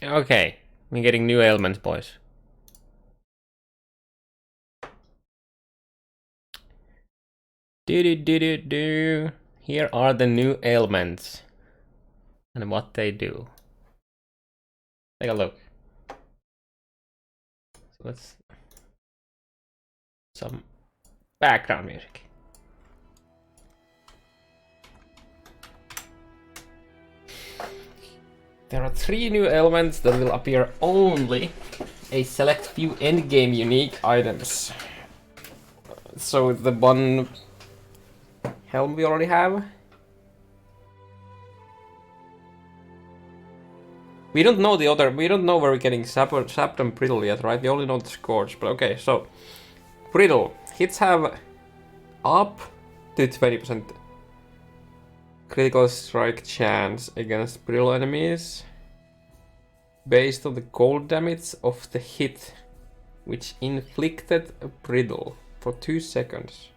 Okay, we're getting new ailments, boys. Do. Here are the new ailments and what they do. Take a look. So let's some background music. There are 3 new elements that will appear only a select few endgame unique items. So the one helm we already have. We don't know the other. We don't know where we're getting Sapped and Brittle yet, right? We only know the Scorch. But okay, so Brittle hits have up to 20% critical strike chance against Brittle enemies based on the cold damage of the hit which inflicted a Brittle for 2 seconds.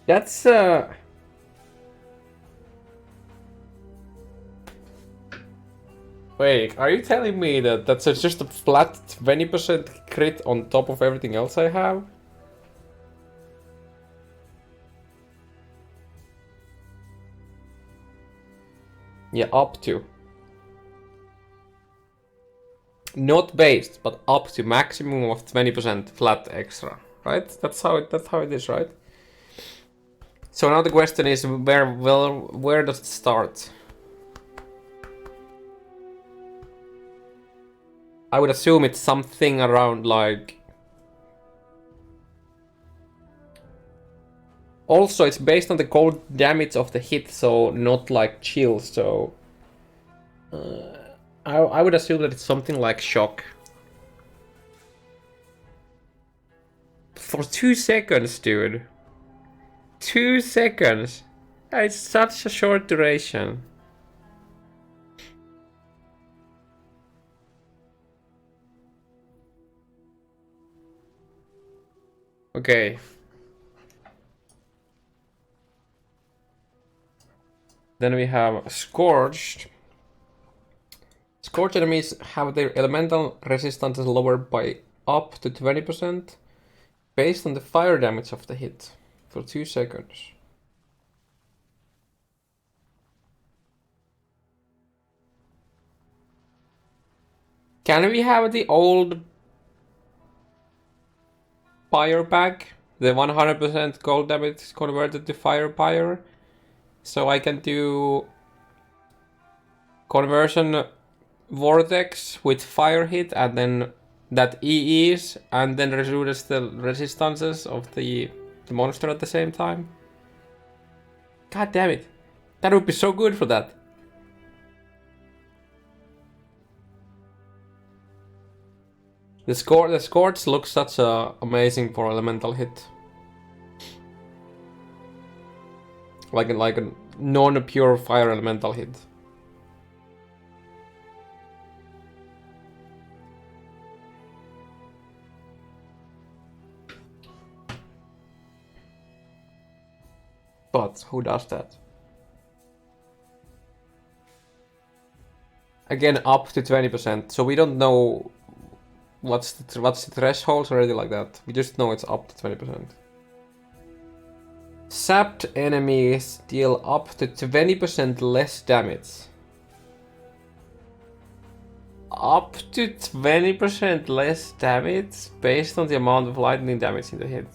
That's Wait, are you telling me that that's just a flat 20% crit on top of everything else I have? Yeah, up to. Not based, but up to maximum of 20% flat extra, right? That's how it is, right? So now the question is, where does it start? I would assume it's something around like. Also, it's based on the cold damage of the hit, so not like chill. So I would assume that it's something like shock. For 2 seconds, dude. 2 seconds. It's such a short duration. Okay. Then we have Scorched. Scorched enemies have their elemental resistance lowered by up to 20% based on the fire damage of the hit for 2 seconds. Can we have the old fire back? The 100% cold damage converted to fire, so I can do conversion vortex with fire hit and then that EEs and then reduce the resistances of the monster at the same time. God damn it. That would be so good for that. The Scorch looks such amazing for elemental hit. Like a non-pure fire elemental hit. But who does that? Again, up to 20%. So we don't know what's the threshold or anything like that. We just know it's up to 20%. Sapped enemies deal up to 20% less damage. Up to 20% less damage based on the amount of lightning damage in the hit.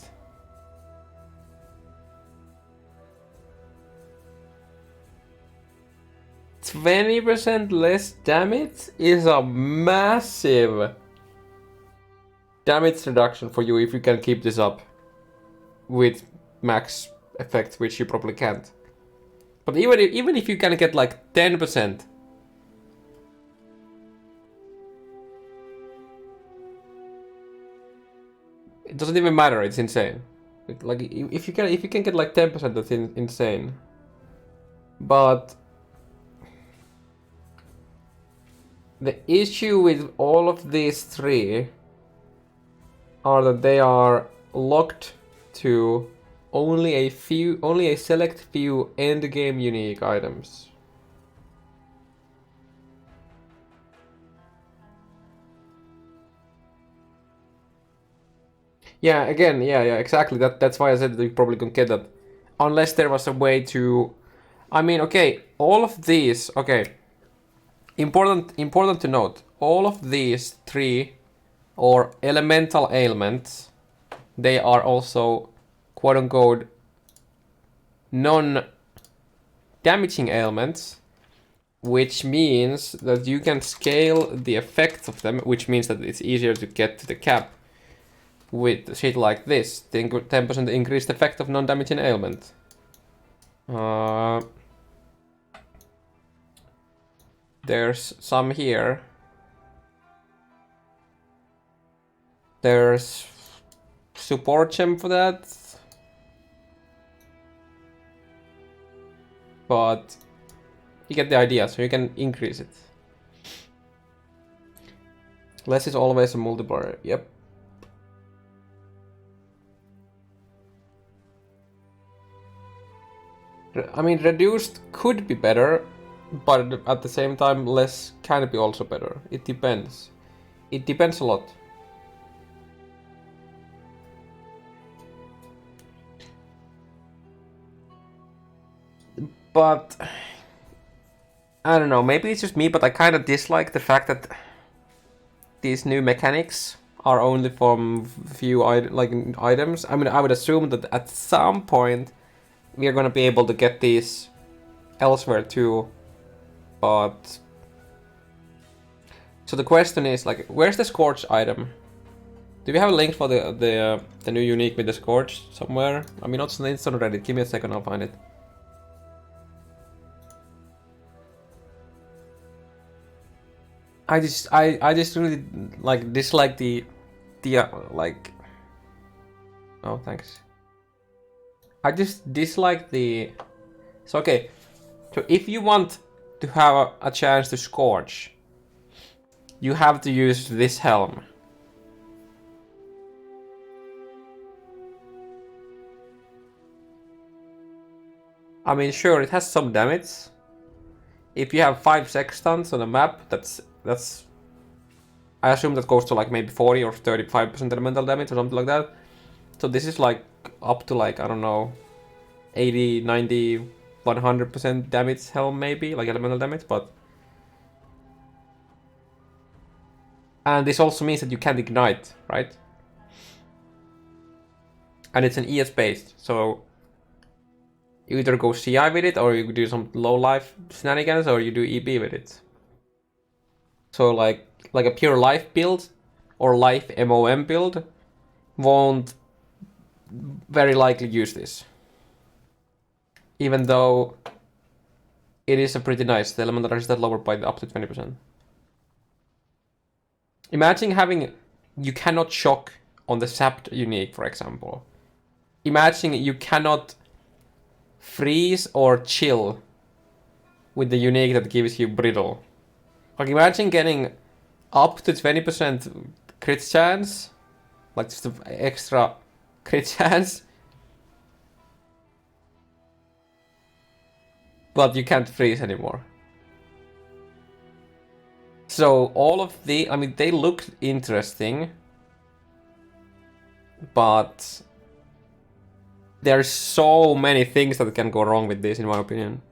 %20 less damage is a massive damage reduction for you if you can keep this up with max effect, which you probably can't. But even if you can get like 10%, it doesn't even matter. It's insane. Like if you can get like 10%, that's insane. But the issue with all of these 3 are that they are locked to only a select few end game unique items. Yeah, again, yeah, exactly. That's why I said that you probably don't get that. Unless there was a way to... I mean, okay, all of these... Okay. Important to note. All of these three, or elemental ailments, they are also, quote-unquote, non-damaging ailments, which means that you can scale the effects of them, which means that it's easier to get to the cap with shit like this. The 10% increased effect of non-damaging ailment. There's some here. There's support gem for that. But you get the idea, so you can increase it. Less is always a multiplier, yep. I mean, reduced could be better, but at the same time, less can be also better. It depends. It depends a lot. But I don't know, maybe it's just me, but I kind of dislike the fact that these new mechanics are only from few items. I mean, I would assume that at some point we are gonna be able to get these elsewhere too, but... So the question is, like, where's the Scorch item? Do we have a link for the new unique with the Scorch somewhere? I mean, it's on Reddit. Give me a second, I'll find it. I just really like dislike the like... Oh, thanks. I just dislike the... So okay, so if you want to have a chance to Scorch, you have to use this helm. I mean, sure, it has some damage. If you have 5 sextants on a map, that's... I assume that goes to like maybe 40 or 35% elemental damage or something like that. So this is like up to like, I don't know, 80, 90, 100% damage helm maybe, like elemental damage, but... And this also means that you can't ignite, right? And it's an ES based, so... You either go CI with it, or you do some low life shenanigans, or you do EB with it. So like a pure life build, or life MOM build, won't very likely use this. Even though it is a pretty nice, the elemental resistance lowered by up to 20%. Imagine having, you cannot shock on the Sapped unique, for example. Imagine you cannot freeze or chill with the unique that gives you Brittle. Like, imagine getting up to 20% crit chance, like just an extra crit chance, but you can't freeze anymore. So all of the, I mean, they look interesting, but there's so many things that can go wrong with this, in my opinion.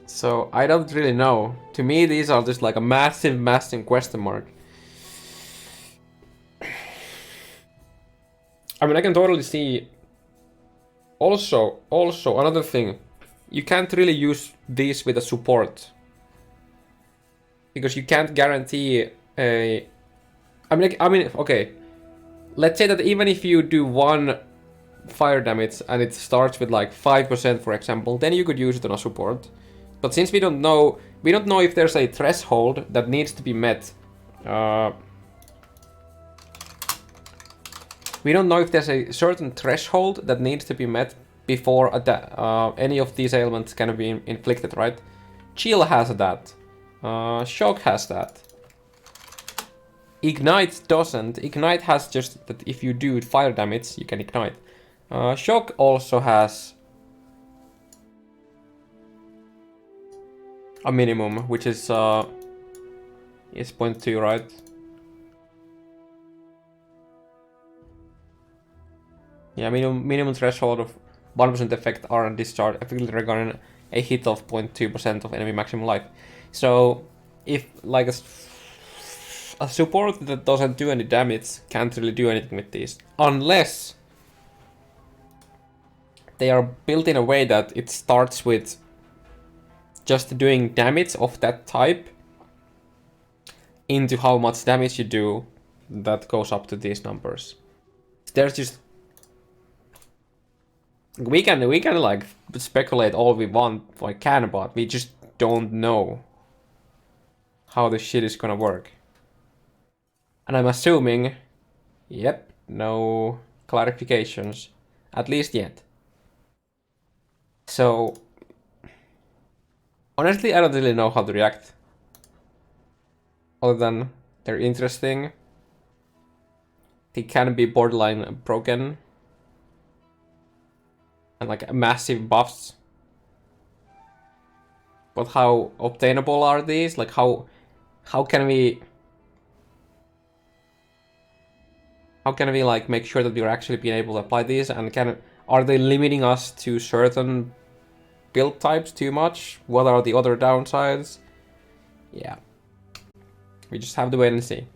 So I don't really know. To me, these are just like a massive question mark. I mean, I can totally see. Also, another thing, you can't really use these with a support, because you can't guarantee a... I mean, okay. Let's say that even if you do 1 fire damage and it starts with like 5%, for example, then you could use it on a support. But since we don't know if there's a threshold that needs to be met. We don't know if there's a certain threshold that needs to be met before any of these ailments can be inflicted, right? Chill has that. Shock has that. Ignite doesn't. Ignite has just that if you do fire damage, you can ignite. Shock also has a minimum, which is 0.2, right? Yeah, minimum threshold of 1% effect are discharged, effectively regarding a hit of 0.2% of enemy maximum life. So, if like a support that doesn't do any damage can't really do anything with these, unless they are built in a way that it starts with just doing damage of that type into how much damage you do that goes up to these numbers. There's just we can like speculate all we want, like can, but we just don't know how this shit is gonna work. And I'm assuming, yep, no clarifications, at least yet. So, honestly, I don't really know how to react. Other than they're interesting. They can be borderline broken. And like massive buffs. But how obtainable are these? Like how can we like make sure that we're actually being able to apply these, and are they limiting us to certain build types too much? What are the other downsides? Yeah. We just have to wait and see.